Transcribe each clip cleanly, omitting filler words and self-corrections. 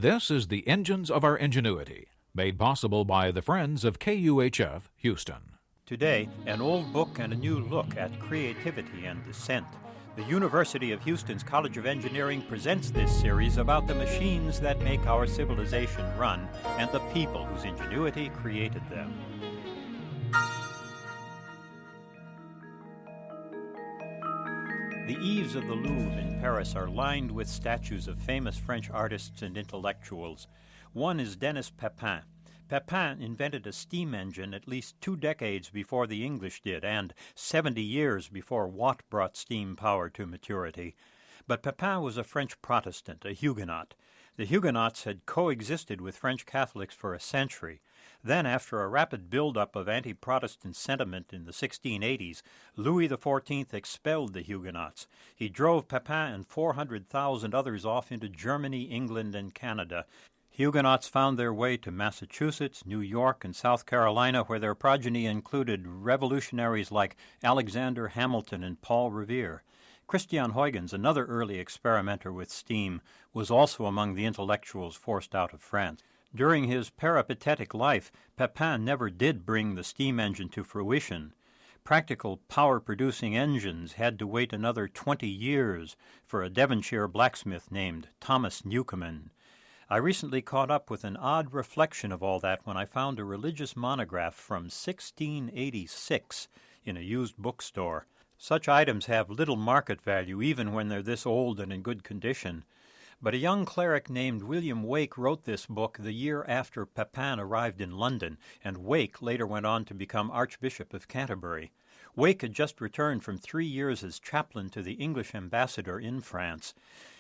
This is the Engines of Our Ingenuity, made possible by the Friends of KUHF Houston. Today, an old book and a new look at creativity and dissent. The University of Houston's College of Engineering presents this series about the machines that make our civilization run and the people whose ingenuity created them. The eaves of the Louvre in Paris are lined with statues of famous French artists and intellectuals. One is Denis Papin. Papin invented a steam engine at least 2 decades before the English did, and 70 years before Watt brought steam power to maturity. But Papin was a French Protestant, a Huguenot. The Huguenots had coexisted with French Catholics for a century. Then, after a rapid buildup of anti-Protestant sentiment in the 1680s, Louis XIV expelled the Huguenots. He drove Papin and 400,000 others off into Germany, England, and Canada. Huguenots found their way to Massachusetts, New York, and South Carolina, where their progeny included revolutionaries like Alexander Hamilton and Paul Revere. Christian Huygens, another early experimenter with steam, was also among the intellectuals forced out of France. During his peripatetic life, Papin never did bring the steam engine to fruition. Practical power-producing engines had to wait another 20 years for a Devonshire blacksmith named Thomas Newcomen. I recently caught up with an odd reflection of all that when I found a religious monograph from 1686 in a used bookstore. Such items have little market value even when they're this old and in good condition. But a young cleric named William Wake wrote this book the year after Papin arrived in London, and Wake later went on to become Archbishop of Canterbury. Wake had just returned from 3 years as chaplain to the English ambassador in France.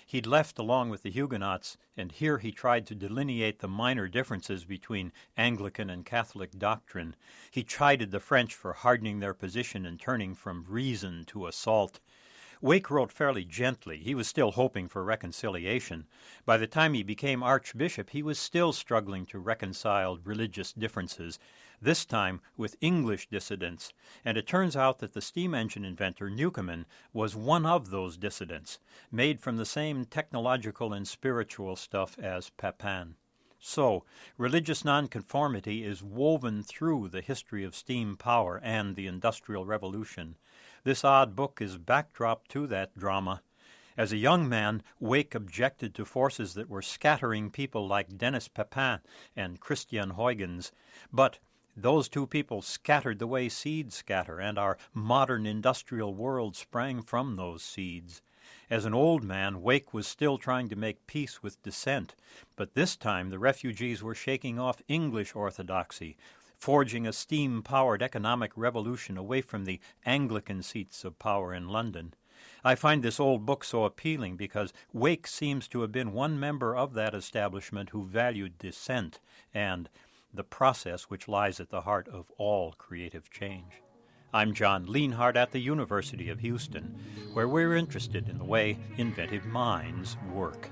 He'd left along with the Huguenots, and here he tried to delineate the minor differences between Anglican and Catholic doctrine. He chided the French for hardening their position and turning from reason to assault. Wake wrote fairly gently. He was still hoping for reconciliation. By the time he became archbishop, he was still struggling to reconcile religious differences, this time with English dissidents. And it turns out that the steam engine inventor, Newcomen, was one of those dissidents, made from the same technological and spiritual stuff as Papin. So, religious nonconformity is woven through the history of steam power and the Industrial Revolution. This odd book is backdrop to that drama. As a young man, Wake objected to forces that were scattering people like Denis Papin and Christian Huygens. But those two people scattered the way seeds scatter, and our modern industrial world sprang from those seeds. As an old man, Wake was still trying to make peace with dissent, but this time the refugees were shaking off English orthodoxy, forging a steam-powered economic revolution away from the Anglican seats of power in London. I find this old book so appealing because Wake seems to have been one member of that establishment who valued dissent and the process which lies at the heart of all creative change. I'm John Lienhardt at the University of Houston, where we're interested in the way inventive minds work.